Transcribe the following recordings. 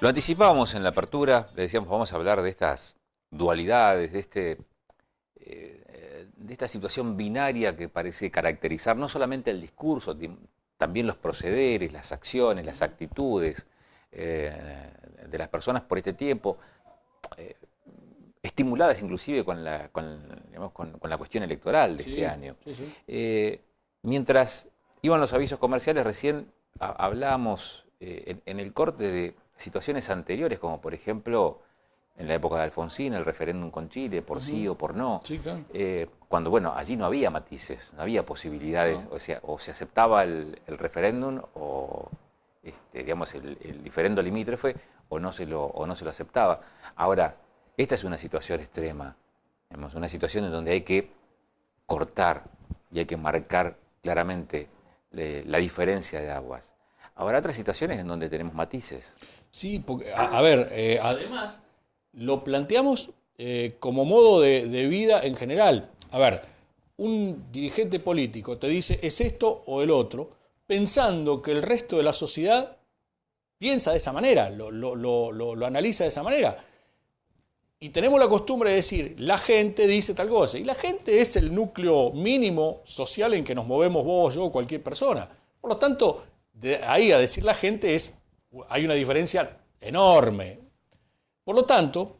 Lo anticipábamos en la apertura, le decíamos vamos a hablar de estas dualidades, de esta situación binaria que parece caracterizar no solamente el discurso, también los procederes, las acciones, las actitudes de las personas por este tiempo, eh, estimuladas inclusive digamos, con la cuestión electoral de este año. Sí, sí. Mientras iban los avisos comerciales, recién hablábamos en el corte de situaciones anteriores, como por ejemplo en la época de Alfonsín, el referéndum con Chile, por sí o por no, Sí, claro. cuando bueno, allí no había matices, no había posibilidades, No. o sea, o se aceptaba el referéndum o digamos el diferendo limítrofe o no se lo aceptaba. Ahora, esta es una situación extrema, digamos, una situación en donde hay que cortar y hay que marcar claramente la diferencia de aguas. Habrá otras situaciones en donde tenemos matices. Sí, porque, a ver, además lo planteamos como modo de vida en general. A ver, un dirigente político te dice es esto o el otro, pensando que el resto de la sociedad piensa de esa manera, lo analiza de esa manera. Y tenemos la costumbre de decir, la gente dice tal cosa. Y la gente es el núcleo mínimo social en que nos movemos vos, yo, cualquier persona. Por lo tanto, de ahí a decir la gente hay una diferencia enorme. Por lo tanto,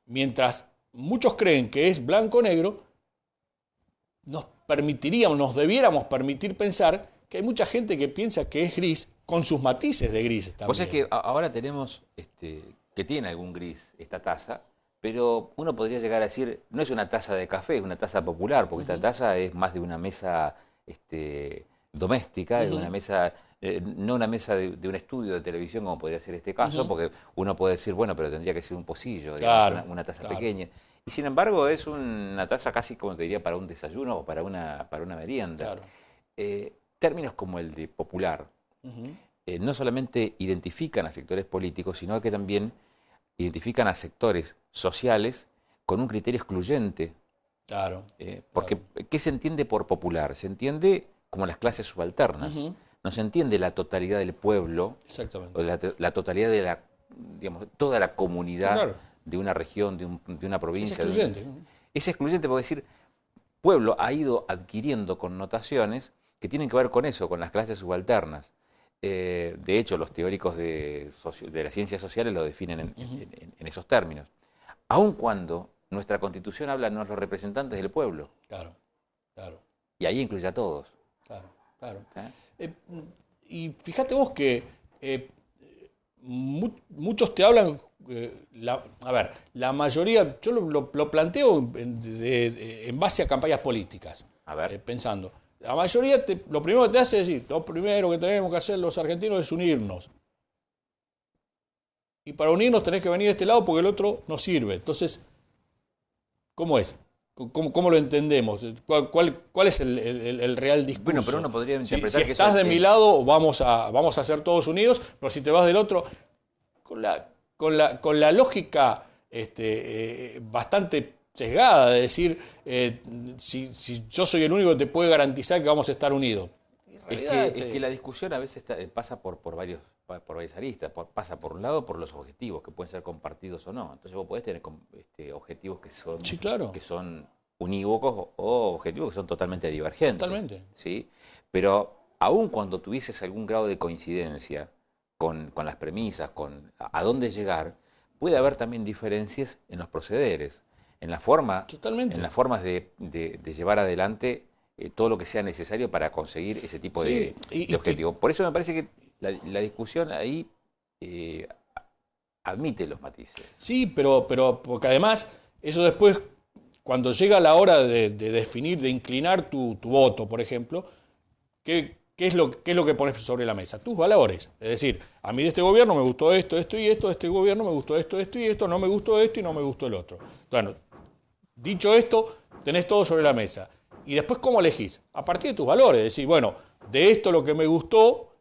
mientras muchos creen que es blanco o negro, nos debiéramos permitir pensar que hay mucha gente que piensa que es gris con sus matices de grises Vos sabés también. que ahora tenemos que tiene algún gris esta taza, pero uno podría llegar a decir, no es una taza de café, es una taza popular, porque esta taza es más de una mesa doméstica, es una mesa, no una mesa de un estudio de televisión como podría ser este caso, porque uno puede decir, bueno, pero tendría que ser un pocillo, digamos, Claro, una taza claro, pequeña. Y sin embargo es una taza casi como te diría para un desayuno o para una merienda. claro. Términos como el de popular no solamente identifican a sectores políticos, sino que también identifican a sectores sociales con un criterio excluyente. Claro, Porque, claro. ¿qué se entiende por popular? Se entiende como las clases subalternas. No se entiende la totalidad del pueblo, o Exactamente. la totalidad de digamos, toda la Sí, comunidad claro. de una región, de una Es provincia. excluyente. Es excluyente porque decir, pueblo ha ido adquiriendo connotaciones que tienen que ver con eso, con las clases subalternas. De hecho, los teóricos de las ciencias sociales lo definen en esos términos. Aun cuando nuestra constitución habla de nuestros representantes del pueblo, Claro, claro, y ahí incluye a todos. claro, claro. ¿Eh? Eh, y fíjate vos que muchos te hablan, a ver, la mayoría, yo lo planteo en base a campañas políticas, A ver, pensando. La mayoría, lo primero que te hace es decir, lo primero que tenemos que hacer los argentinos es unirnos. Y para unirnos tenés que venir de este lado porque el otro no sirve. Entonces, ¿cómo es? ¿Cómo lo entendemos? ¿Cuál es el real bueno, pero discurso? uno podría Si interpretar que eso estás de mi lado, vamos a ser todos unidos, pero si te vas del otro, con la lógica bastante sesgada de decir, si yo soy el único que te puede garantizar que vamos a estar unidos. En realidad, es que la discusión a veces pasa por varias aristas. Pasa por un lado por los objetivos, que pueden ser compartidos o no. Entonces vos podés tener objetivos sí, claro, que son unívocos o objetivos que son totalmente divergentes. totalmente. ¿Sí? Pero aun cuando tuvieses algún grado de coincidencia con las premisas, con a dónde llegar, puede haber también diferencias en los procederes, en Totalmente. las formas de llevar adelante todo lo que sea necesario para conseguir ese tipo Sí, de objetivo. Por eso me parece que la discusión ahí eh, admite los matices. sí, pero porque además, eso después, cuando llega la hora de definir, de inclinar tu voto, por ejemplo, ¿qué es lo que pones sobre la mesa? Tus valores. Es decir, a mí de este gobierno me gustó esto, esto y esto, de este gobierno me gustó esto, esto y esto, no me gustó esto y no me gustó el otro. Bueno, dicho esto, tenés todo sobre la mesa. Y después, ¿cómo elegís? A partir de tus valores. Decir, bueno, de esto lo que me gustó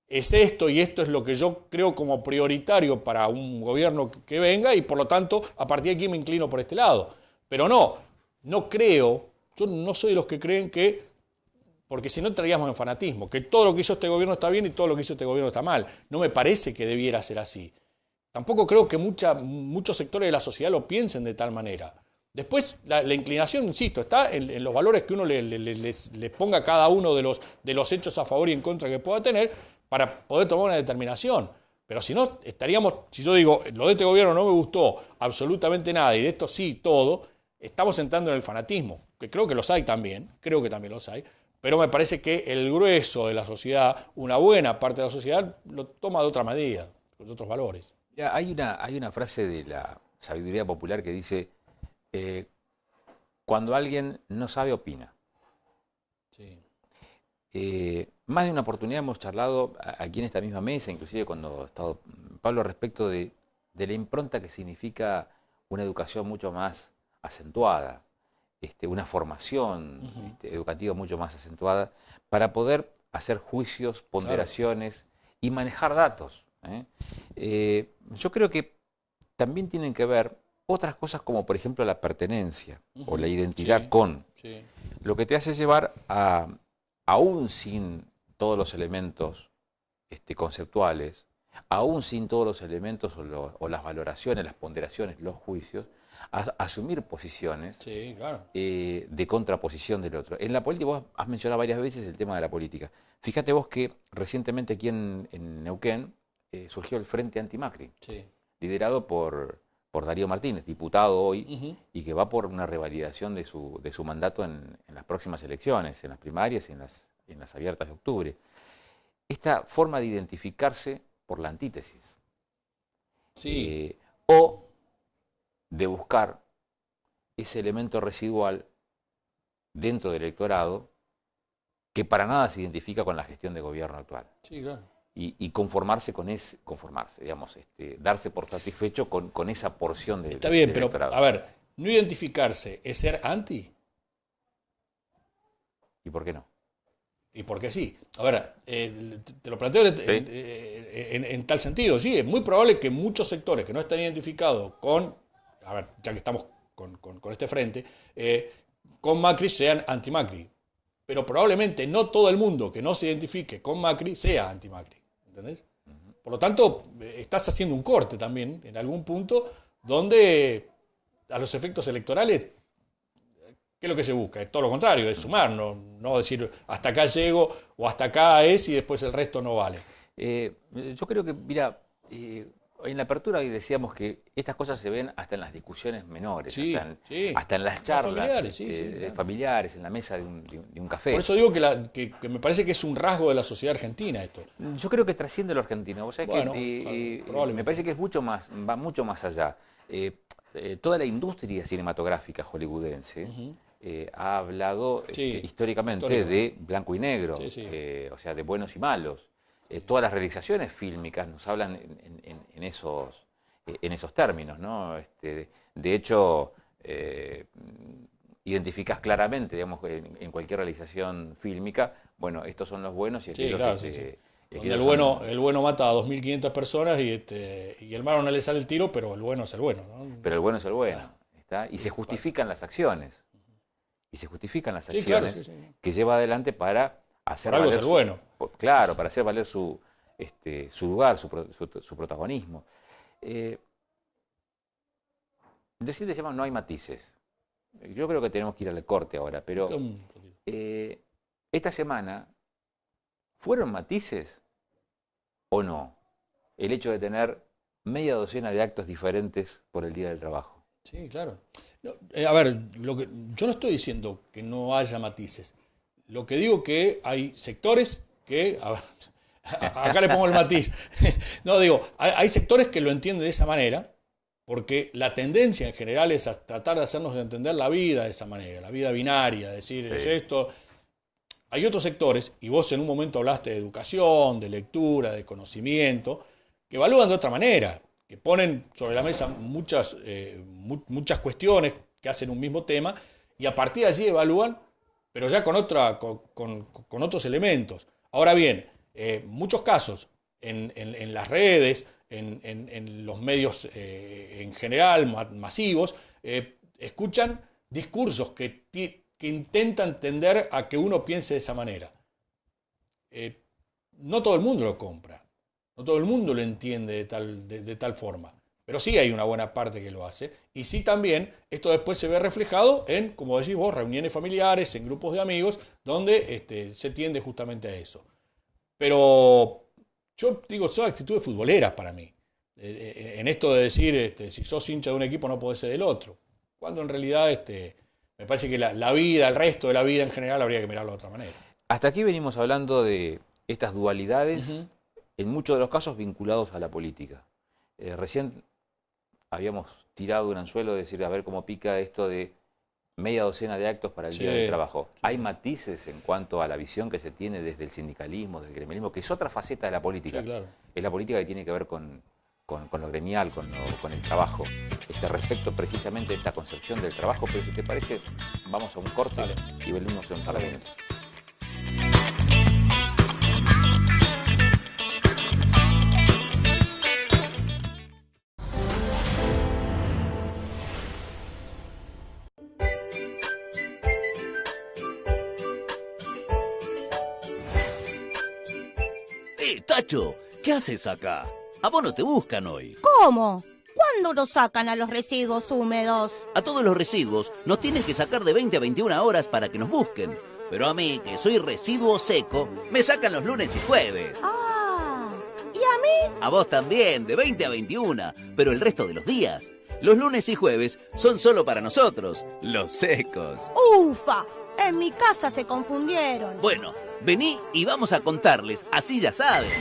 es esto y esto es lo que yo creo como prioritario para un gobierno que venga y por lo tanto, a partir de aquí me inclino por este lado. Pero no creo, yo no soy de los que creen que, porque si no entraríamos en fanatismo, que todo lo que hizo este gobierno está bien y todo lo que hizo este gobierno está mal. No me parece que debiera ser así. tampoco creo que muchos sectores de la sociedad lo piensen de tal manera. Después, la inclinación, insisto, está en los valores que uno le ponga a cada uno de los hechos a favor y en contra que pueda tener para poder tomar una determinación. Pero si no, si yo digo, lo de este gobierno no me gustó absolutamente nada y de esto sí, todo, estamos entrando en el fanatismo, que creo que los hay también, creo que también los hay, pero me parece que el grueso de la sociedad, una buena parte de la sociedad, lo toma de otra medida, de otros valores. Ya, hay una frase de la sabiduría popular que dice, cuando alguien no sabe, opina. Sí. Más de una oportunidad hemos charlado aquí en esta misma mesa, inclusive cuando ha estado Pablo, respecto de la impronta que significa una educación mucho más acentuada, una formación educativa mucho más acentuada, para poder hacer juicios, ponderaciones y manejar datos. Yo creo que también tienen que ver otras cosas como por ejemplo la pertenencia o la identidad con. Sí. Lo que te hace llevar a, aún sin todos los elementos conceptuales, aún sin todos los elementos o las valoraciones, las ponderaciones, los juicios, a asumir posiciones Claro. De contraposición del otro. En la política, vos has mencionado varias veces el tema de la política. Fíjate vos que recientemente aquí en Neuquén surgió el Frente Anti-Macri, liderado por Darío Martínez, diputado hoy, y que va por una revalidación de su mandato en las próximas elecciones, en las primarias y en las abiertas de octubre. Esta forma de identificarse por la antítesis. O de buscar ese elemento residual dentro del electorado que para nada se identifica con la gestión de gobierno actual. Sí, claro. Y conformarse con digamos, darse por satisfecho con esa porción del Está bien, del pero electorado. a ver, no identificarse es ser anti. ¿Y por qué no? ¿Y por qué sí? A ver, te lo planteo en tal sentido. Sí, es muy probable que muchos sectores que no están identificados con, a ver, ya que estamos con este frente, con Macri sean anti-Macri. Pero probablemente no todo el mundo que no se identifique con Macri sea anti-Macri. ¿Entendés? Por lo tanto, estás haciendo un corte también, en algún punto, donde a los efectos electorales, ¿qué es lo que se busca? Es todo lo contrario, es sumar, no decir hasta acá llego o hasta acá es y después el resto no vale. Yo creo que, mira, en la apertura hoy decíamos que estas cosas se ven hasta en las discusiones menores, hasta en las charlas familiares, familiares, en la mesa de un café. Por eso digo que me parece que es un rasgo de la sociedad argentina esto. Yo creo que trasciende lo argentino. ¿Vos sabés Bueno, me parece que es va mucho más allá. Toda la industria cinematográfica hollywoodense ha hablado históricamente de blanco y negro, o sea, de buenos y malos. Todas las realizaciones fílmicas nos hablan en esos términos, ¿no? De hecho, identificás claramente, digamos, en cualquier realización fílmica, bueno, estos son los buenos y aquellos donde el bueno mata a 2.500 personas y el malo no le sale el tiro, pero el bueno es el bueno, ¿no? Pero el bueno es el bueno, ¿está? Y se justifican las acciones. Que lleva adelante para hacer valer bueno. Claro, para hacer valer su lugar, su protagonismo. Decir no hay matices. Yo creo que tenemos que ir al corte ahora, pero esta semana, ¿fueron matices o no? El hecho de tener media docena de actos diferentes por el Día del Trabajo. Sí, claro. No, a ver, yo no estoy diciendo que no haya matices. Lo que digo que hay sectores que, a ver, acá le pongo el matiz. No, digo, hay sectores que lo entienden de esa manera, porque la tendencia en general es a tratar de hacernos entender la vida de esa manera, la vida binaria, decir, es esto. Hay otros sectores, y vos en un momento hablaste de educación, de lectura, de conocimiento, que evalúan de otra manera, que ponen sobre la mesa muchas cuestiones que hacen un mismo tema, y a partir de allí evalúan, pero ya con otros elementos. Ahora bien, muchos casos en las redes, en los medios en general, masivos, escuchan discursos que intentan tender a que uno piense de esa manera. No todo el mundo lo compra. No todo el mundo lo entiende de tal forma. Pero sí hay una buena parte que lo hace. Y sí también esto después se ve reflejado en, como decís vos, reuniones familiares, en grupos de amigos, donde se tiende justamente a eso. Pero yo digo, son actitudes futboleras para mí. En esto de decir, si sos hincha de un equipo no podés ser del otro. Cuando en realidad me parece que la vida, el resto de la vida en general, habría que mirarlo de otra manera. Hasta aquí venimos hablando de estas dualidades, en muchos de los casos vinculados a la política. Recién habíamos tirado un anzuelo de decir, a ver cómo pica esto de media docena de actos para el Día del Trabajo. Sí. Hay matices en cuanto a la visión que se tiene desde el sindicalismo, desde el gremialismo, que es otra faceta de la política. Sí, claro. Es la política que tiene que ver con lo gremial, con el trabajo. Respecto precisamente a esta concepción del trabajo, pero si te parece, vamos a un corte. Vale. Y venimos en un par de minutos. Tacho, ¿qué haces acá? A vos no te buscan hoy. ¿Cómo? ¿Cuándo nos sacan a los residuos húmedos? A todos los residuos nos tienen que sacar de 20 a 21 horas para que nos busquen. Pero a mí, que soy residuo seco, me sacan los lunes y jueves. Ah, ¿y a mí? A vos también, de 20 a 21, pero el resto de los días. Los lunes y jueves son solo para nosotros, los secos. ¡Ufa! En mi casa se confundieron. Bueno, vení y vamos a contarles, así ya saben.